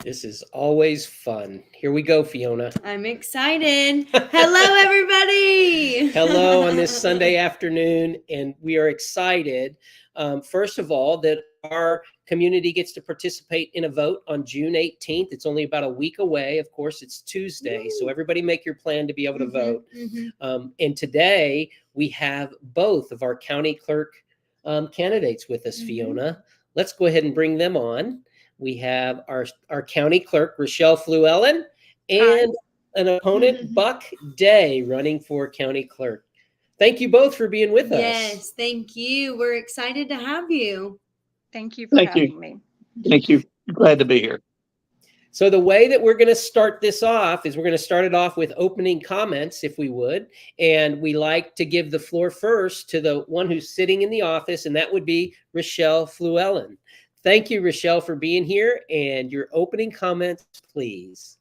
This is always fun. Here we go, Fiona. I'm excited. Hello, everybody. Hello on this Sunday afternoon, and we are excited, first of all, that our community gets to participate in a vote on June 18th. It's only about a week away. Of course, it's Tuesday, so everybody make your plan to be able to vote. And today, we have both of our county clerk candidates with us, Fiona. Let's go ahead and bring them on. We have our county clerk, Rochelle Fluellen, and an opponent, Buck Day, running for county clerk. Thank you both for being with us. Yes, thank you. We're excited to have you. Thank you for having me. Thank you. Glad to be here. So the way that we're going to start this off is we're going to start it off with opening comments, if we would. And we like to give the floor first to the one who's sitting in the office, and that would be Rochelle Fluellen. Thank you, Rochelle, for being here. And your opening comments, please.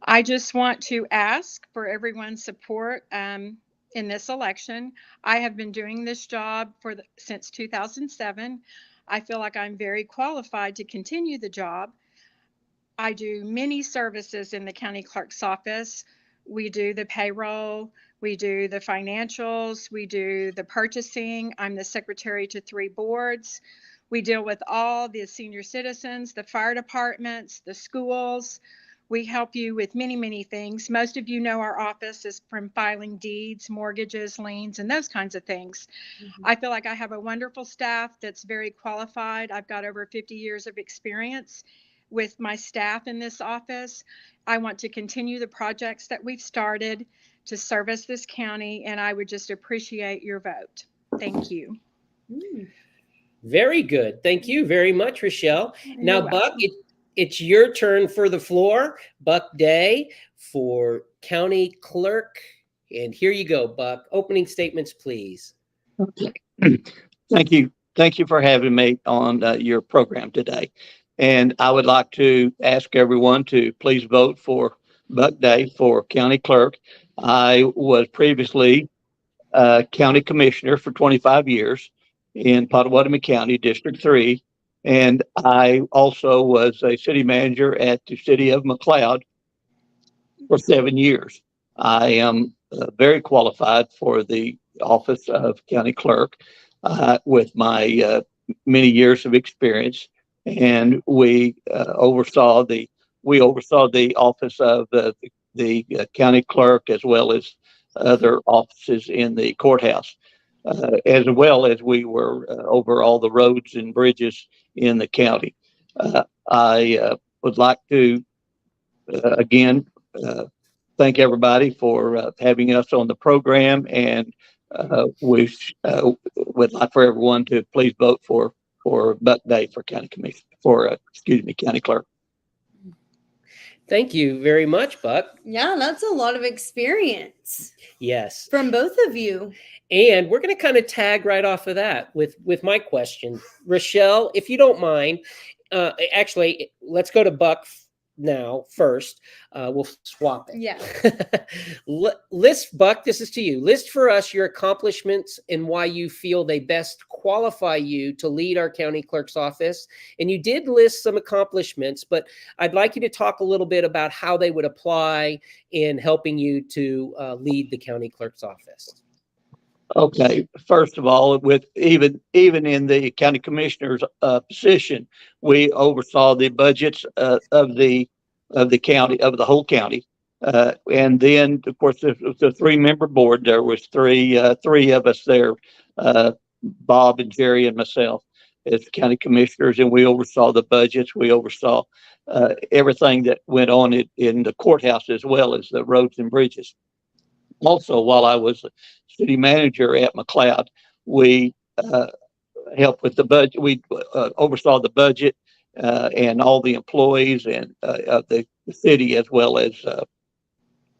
I just want to ask for everyone's support in this election. I have been doing this job since 2007. I feel like I'm very qualified to continue the job. I do many services in the county clerk's office. We do the payroll, we do the financials, we do the purchasing. I'm the secretary to 3 boards. We deal with all the senior citizens, the fire departments, the schools. We help you with many, many things. Most of you know our office is from filing deeds, mortgages, liens, and those kinds of things. I feel like I have a wonderful staff that's very qualified. I've got over 50 years of experience with my staff in this office. I want to continue the projects that we've started to service this county, and I would just appreciate your vote. Thank you. Very good. Thank you very much, Rochelle. Now, Buck, it's your turn for the floor. Buck Day for county clerk. And here you go, Buck. Opening statements, please. Okay. Thank you. Thank you for having me on your program today. And I would like to ask everyone to please vote for Buck Day for county clerk. I was previously county commissioner for 25 years in Pottawatomi County, District 3. And I also was a city manager at the city of McLeod for 7 years. I am very qualified for the office of county clerk with my many years of experience. And we oversaw the office of the county clerk, as well as other offices in the courthouse, as well as we were over all the roads and bridges in the county. I would like to again thank everybody for having us on the program, and we would like for everyone to please vote for Buck Day for county commission county clerk. Thank you very much, Buck. Yeah, that's a lot of experience. Yes. From both of you. And we're going to kind of tag right off of that with my question. Rochelle, if you don't mind, actually, let's go to Buck now first. We'll swap it. Yeah. List, Buck, this is to you. List for us your accomplishments and why you feel they best qualify you to lead our county clerk's office. And you did list some accomplishments, but I'd like you to talk a little bit about how they would apply in helping you to lead the county clerk's office. Okay. First of all, with even in the county commissioner's position, we oversaw the budgets of the county, of the whole county, and then of course the 3-member board. There was three of us there, Bob and Jerry and myself, as county commissioners, and we oversaw the budgets. We oversaw everything that went on in the courthouse, as well as the roads and bridges. Also, while I was city manager at McLeod, we helped with the budget. We oversaw the budget and all the employees and of the city, as well as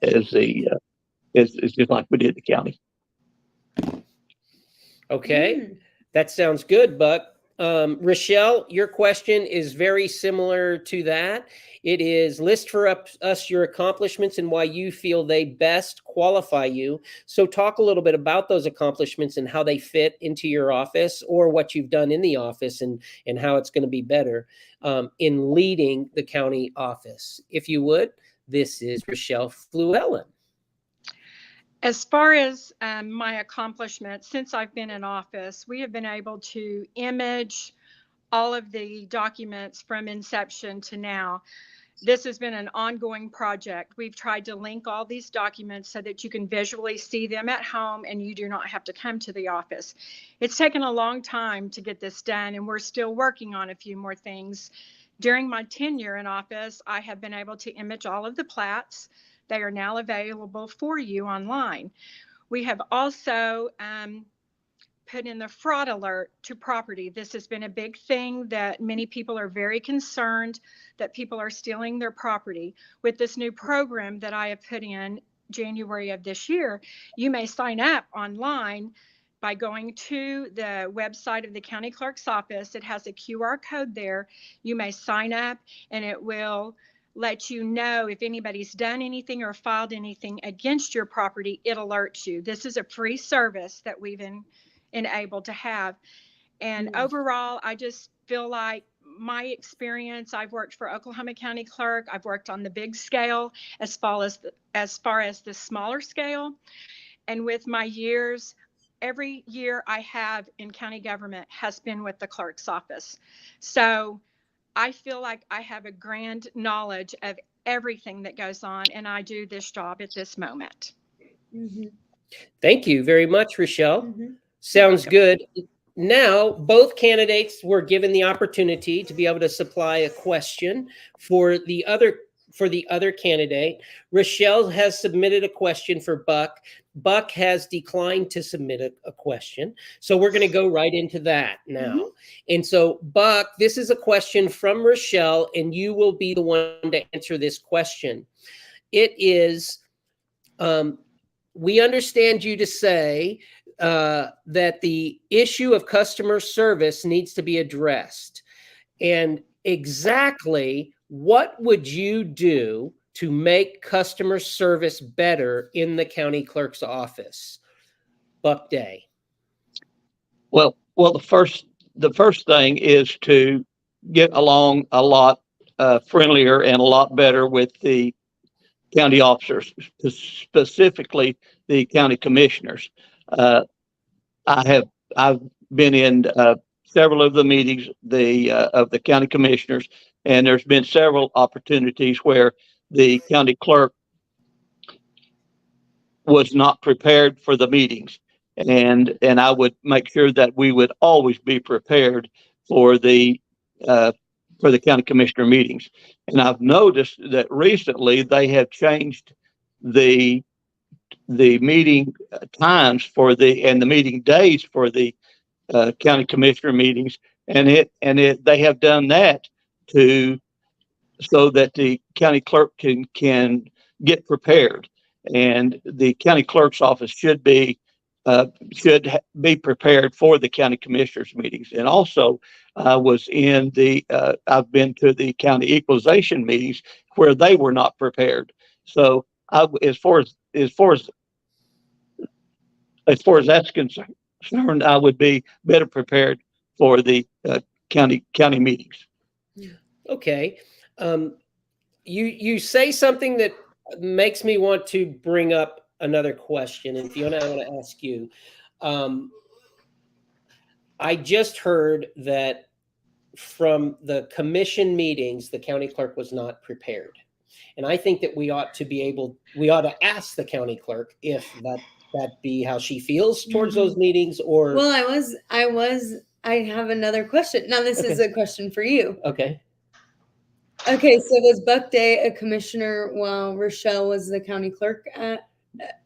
just like we did the county. Okay, that sounds good, Buck. Rochelle, your question is very similar to that. It is list for us your accomplishments and why you feel they best qualify you. So talk a little bit about those accomplishments and how they fit into your office or what you've done in the office and how it's going to be better in leading the county office. If you would, this is Rochelle Fluellen. As far as my accomplishments, since I've been in office, we have been able to image all of the documents from inception to now. This has been an ongoing project. We've tried to link all these documents so that you can visually see them at home and you do not have to come to the office. It's taken a long time to get this done, and we're still working on a few more things. During my tenure in office, I have been able to image all of the plats. They are now available for you online. We have also put in the fraud alert to property. This has been a big thing that many people are very concerned that people are stealing their property. With this new program that I have put in January of this year, you may sign up online by going to the website of the county clerk's office. It has a QR code there. You may sign up and it will let you know if anybody's done anything or filed anything against your property. It alerts you. This is a free service that we've enabled to have. And overall, I just feel like my experience, I've worked for Oklahoma County Clerk. I've worked on the big scale as far as the smaller scale. And with my years, every year I have in county government has been with the clerk's office. So I feel like I have a grand knowledge of everything that goes on, and I do this job at this moment. Mm-hmm. Thank you very much, Rochelle. Mm-hmm. Sounds good. Now, both candidates were given the opportunity to be able to supply a question for the other candidate. Rochelle has submitted a question for Buck. Buck has declined to submit a question. So we're going to go right into that now. Mm-hmm. And so, Buck, this is a question from Rochelle, and you will be the one to answer this question. It is, we understand you to say that the issue of customer service needs to be addressed. And exactly what would you do to make customer service better in the county clerk's office? Buck Day. Well, the first thing is to get along a lot friendlier and a lot better with the county officers, specifically the county commissioners. I've been in several of the meetings of the county commissioners, and there's been several opportunities where the county clerk was not prepared for the meetings, and I would make sure that we would always be prepared for the county commissioner meetings. And I've noticed that recently they have changed the meeting times and the meeting days for the county commissioner meetings, and they have done that so that the county clerk can get prepared, and the county clerk's office should be prepared for the county commissioners meetings. And also, I've been to the county equalization meetings where they were not prepared. So as far as that's concerned, I would be better prepared for the county meetings. Okay. You say something that makes me want to bring up another question. And Fhionna, I want to ask you. I just heard that from the commission meetings, the county clerk was not prepared. And I think that we ought to ask the county clerk if that be how she feels towards those meetings, or. Well, I have another question. Now, this is a question for you. Okay. Okay, so was Buck Day a commissioner while Rochelle was the county clerk at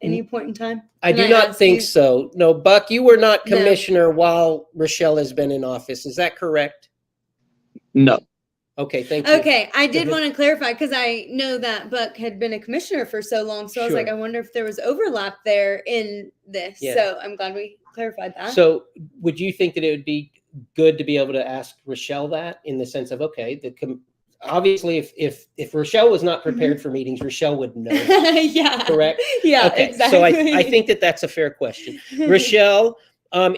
any point in time? I do not think so. No, Buck, you were not commissioner while Rochelle has been in office. Is that correct? No. Okay, thank you. Okay, I did want to clarify because I know that Buck had been a commissioner for so long. So I was like, I wonder if there was overlap there in this. Yeah. So I'm glad we clarified that. So would you think that it would be good to be able to ask Rochelle that, in the sense of, okay, obviously if Rochelle was not prepared for meetings, Rochelle would know that. Yeah. Correct? Yeah, Okay, exactly. so I think that's a fair question. Rochelle,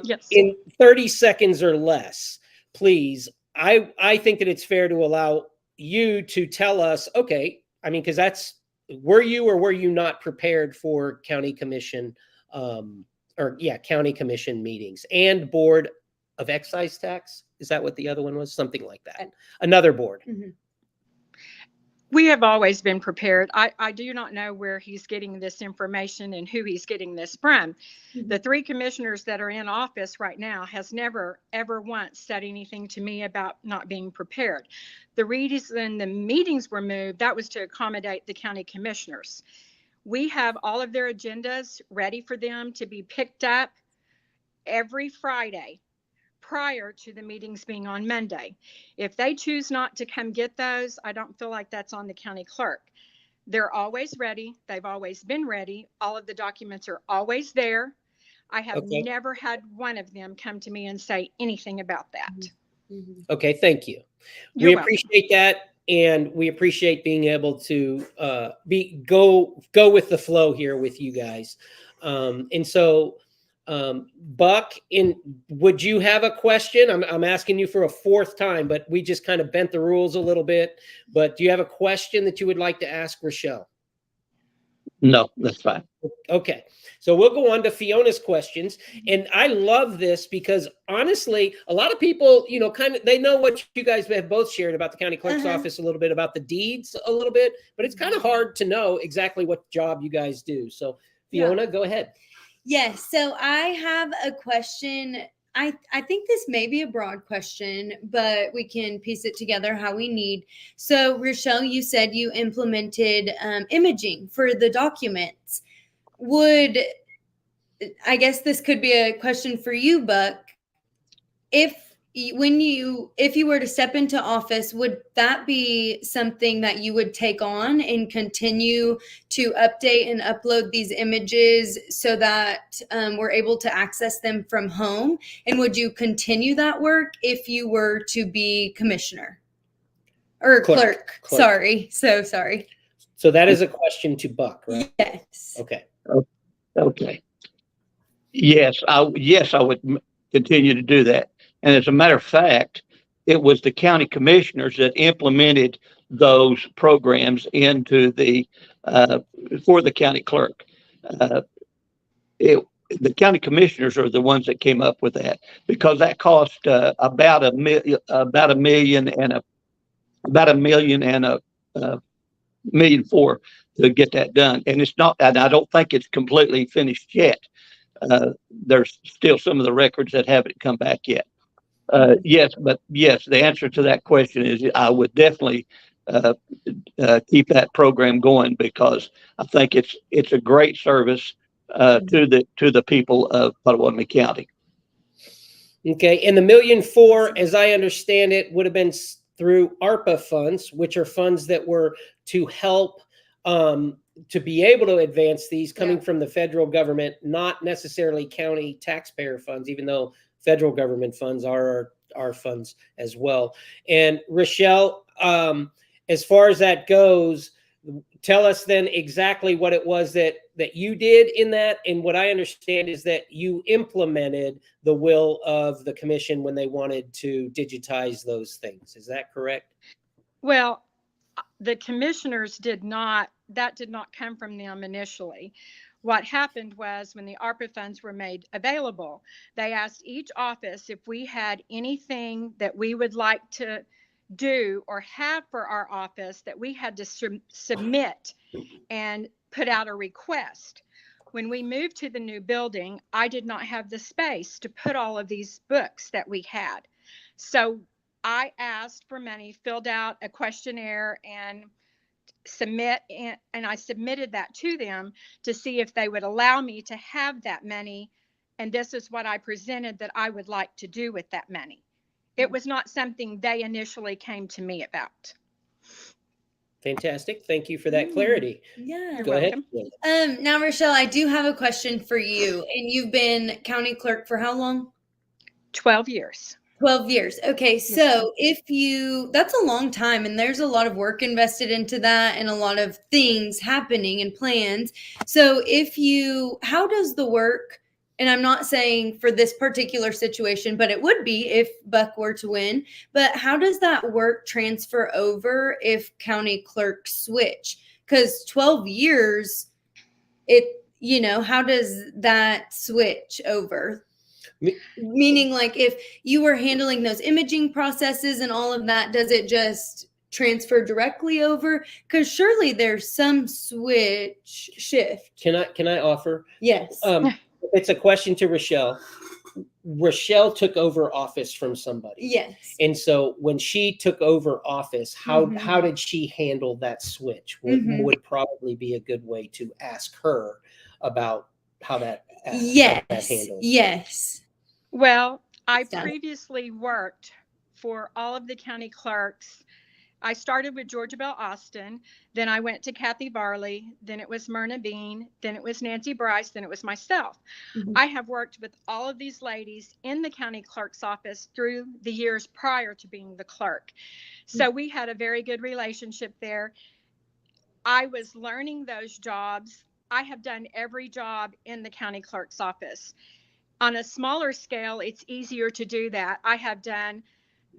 Yes. in 30 seconds or less, please, I think that it's fair to allow you to tell us, okay, I mean, because were you or were you not prepared for county commission, county commission meetings and board of excise tax? Is that what the other one was? Something like that. Another board. Mhm. We have always been prepared. I do not know where he's getting this information and who he's getting this from. The 3 commissioners that are in office right now has never, ever once said anything to me about not being prepared. The reason the meetings were moved, that was to accommodate the county commissioners. We have all of their agendas ready for them to be picked up every Friday prior to the meetings being on Monday. If they choose not to come get those, I don't feel like that's on the county clerk. They're always ready. They've always been ready. All of the documents are always there. I have never had one of them come to me and say anything about that. Okay, thank you. You're we welcome. appreciate that, and we appreciate being able to go with the flow here with you guys. And so, Buck, would you have a question? I'm asking you for a 4th time, but we just kind of bent the rules a little bit. But do you have a question that you would like to ask Rochelle? No, that's fine. Okay, so we'll go on to Fiona's questions. And I love this because honestly, a lot of people, they know what you guys have both shared about the county clerk's office, a little bit about the deeds a little bit, but it's kind of hard to know exactly what job you guys do. So Fiona, go ahead. Yes. So I have a question. I think this may be a broad question, but we can piece it together how we need. So Rochelle, you said you implemented imaging for the documents. I guess this could be a question for you, Buck. If you were to step into office, would that be something that you would take on and continue to update and upload these images so that we're able to access them from home? And would you continue that work if you were to be commissioner or clerk? Sorry. So sorry. So that is a question to Buck, right? Yes. Okay. Okay. Yes, I would continue to do that. And as a matter of fact, it was the county commissioners that implemented those programs into for the county clerk. The county commissioners are the ones that came up with that, because that cost about a million and $1.4 million to get that done. And it's not, and I don't think it's completely finished yet. There's still some of the records that haven't come back yet. Yes, the answer to that question is I would definitely keep that program going, because I think it's a great service to the people of Pottawatomie County. Okay, and the $1.4 million, as I understand it, would have been through ARPA funds, which are funds that were to help to be able to advance these, coming from the federal government, not necessarily county taxpayer funds, even though federal government funds are our funds as well. And Rochelle, as far as that goes, tell us then exactly what it was that you did in that. And what I understand is that you implemented the will of the commission when they wanted to digitize those things. Is that correct? Well, the commissioners did not come from them initially. What happened was, when the ARPA funds were made available, they asked each office if we had anything that we would like to do or have for our office that we had to submit and put out a request. When we moved to the new building, I did not have the space to put all of these books that we had. So I asked for money, filled out a questionnaire, and I submitted that to them to see if they would allow me to have that money. And this is what I presented that I would like to do with that money. It was not something they initially came to me about. Fantastic. Thank you for that clarity. Yeah. Go ahead. Now, Rochelle, I do have a question for you. And you've been county clerk for how long? 12 years. 12 years. Okay, so that's a long time, and there's a lot of work invested into that and a lot of things happening and plans. So how does the work, and I'm not saying for this particular situation, but it would be if Buck were to win, but how does that work transfer over if county clerks switch? Because 12 years, how does that switch over? Meaning, like, if you were handling those imaging processes and all of that, does it just transfer directly over? Because surely there's some shift. Can I offer? Yes. It's a question to Rochelle. Rochelle took over office from somebody. Yes. And so when she took over office, how did she handle that switch? Would probably be a good way to ask her about how that handled. Yes. Well, I previously worked for all of the county clerks. I started with Georgia Bell Austin, then I went to Kathy Varley, then it was Myrna Bean, then it was Nancy Bryce, then it was myself. I have worked with all of these ladies in the county clerk's office through the years prior to being the clerk. So we had a very good relationship there. I was learning those jobs. I have done every job in the county clerk's office. On a smaller scale, it's easier to do that. I have done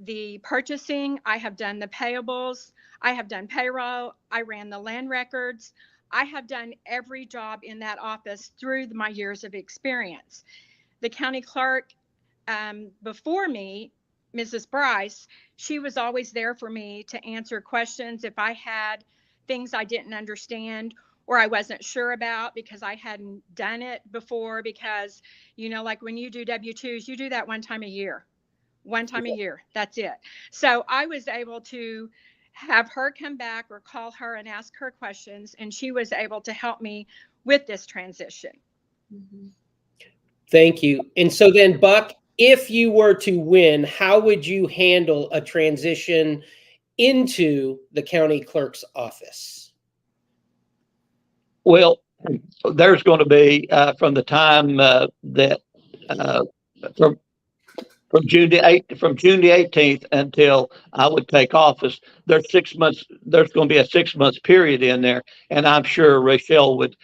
the purchasing, I have done the payables, I have done payroll, I ran the land records. I have done every job in that office through my years of experience. The county clerk before me, Mrs. Bryce, she was always there for me to answer questions if I had things I didn't understand or I wasn't sure about because I hadn't done it before. Because, like when you do W-2s, you do that one time a year. That's it. So I was able to have her come back or call her and ask her questions, and she was able to help me with this transition. Thank you. And so then, Buck, if you were to win, how would you handle a transition into the county clerk's office? Well, there's going to be from the time that from June the 18th until I would take office, there's 6 months. There's going to be a 6 month period in there, and I'm sure Rochelle would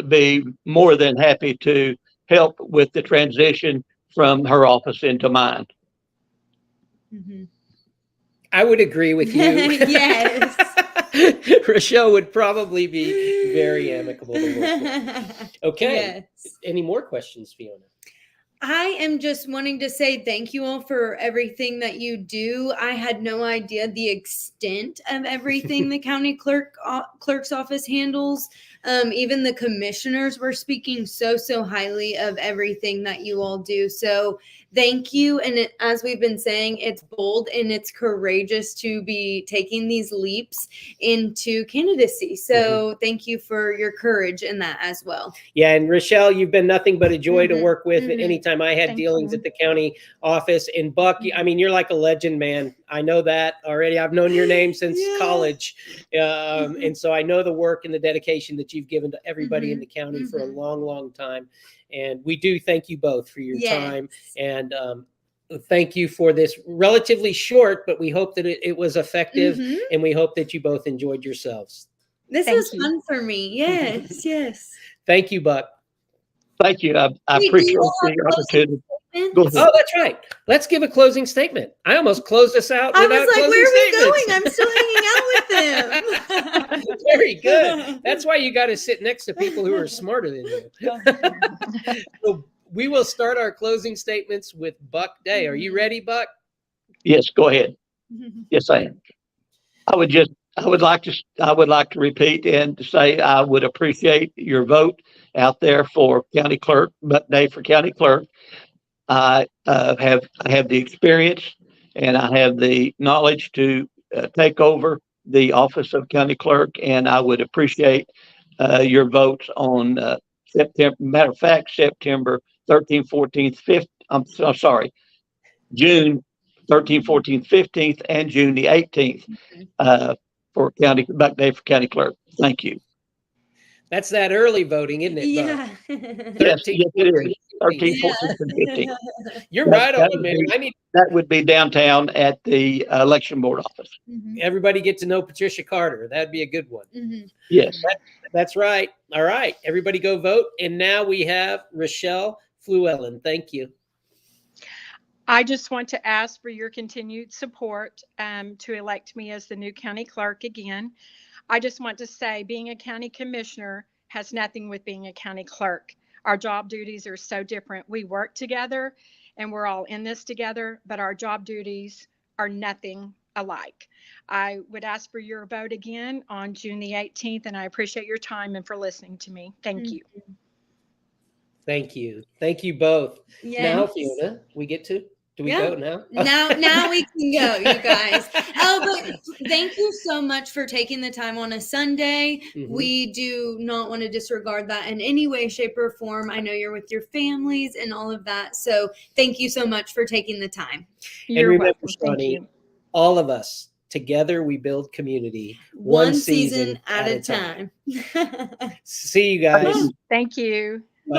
be more than happy to help with the transition from her office into mine. I would agree with you. Yes. Rochelle would probably be very amicable to work with. Okay. Yes. Any more questions, Fhionna? I am just wanting to say thank you all for everything that you do. I had no idea the extent of everything the county clerk's office handles. Even the commissioners were speaking so highly of everything that you all do. So thank you. And as we've been saying, it's bold and it's courageous to be taking these leaps into candidacy. So thank you for your courage in that as well. Yeah, and Rochelle, you've been nothing but a joy to work with. Anytime I had dealings at the county office. And Buck, I mean, you're like a legend, man. I know that already. I've known your name since college. And so I know the work and the dedication that you've given to everybody in the county for a long time. And we do thank you both for your time. And thank you for this relatively short, but we hope that it was effective. And we hope that you both enjoyed yourselves. This was fun for me. Yes, yes. Thank you, Buck. Thank you. I appreciate the opportunity. Oh, that's right. Let's give a closing statement. I almost closed us out without I was like, where are we statements. going? I'm still hanging out with them. Very good. That's why you got to sit next to people who are smarter than you. So we will start our closing statements with Buck Day. Are you ready, Buck? Yes, go ahead. Yes, I am. I would like to repeat and to say I would appreciate your vote out there for county clerk, Buck Day for county clerk. I have the experience and I have the knowledge to take over the office of county clerk, and I would appreciate your votes on September. Matter of fact, September 13th, 14th, 15th. I'm sorry, June 13th, 14th, 15th, and June the 18th for Buck Day for county clerk. Thank you. That's that early voting, isn't it? Yeah. Yes, 13, yes, it is. 13, Yeah. 14, and 15. You're That- right that on, would man. be- I need That would be downtown at the election board office. Mhm. everybody get to know Patricia Carter. That'd be a good one. Mhm. Yes. That's right. All right. Everybody go vote. And now we have Rochelle Fluellen. Thank you. I just want to ask for your continued support to elect me as the new county clerk again. I just want to say being a county commissioner has nothing with being a county clerk. Our job duties are so different. We work together and we're all in this together, but our job duties are nothing alike. I would ask for your vote again on June the 18th, and I appreciate your time and for listening to me. Thank you. Thank you. Thank you both. Now, Yes. Fhionna, we get to, do we Yeah. go now? Now we can go, you guys. Oh, but thank you so much for taking the time on a Sunday. Mhm. We do not want to disregard that in any way, shape, or form. I know you're with your families and all of that. So thank you so much for taking the time. You're remember, welcome. Thank Shawnee, you. all of us together, we build community One season at a time. See you guys. Thank you. Bye.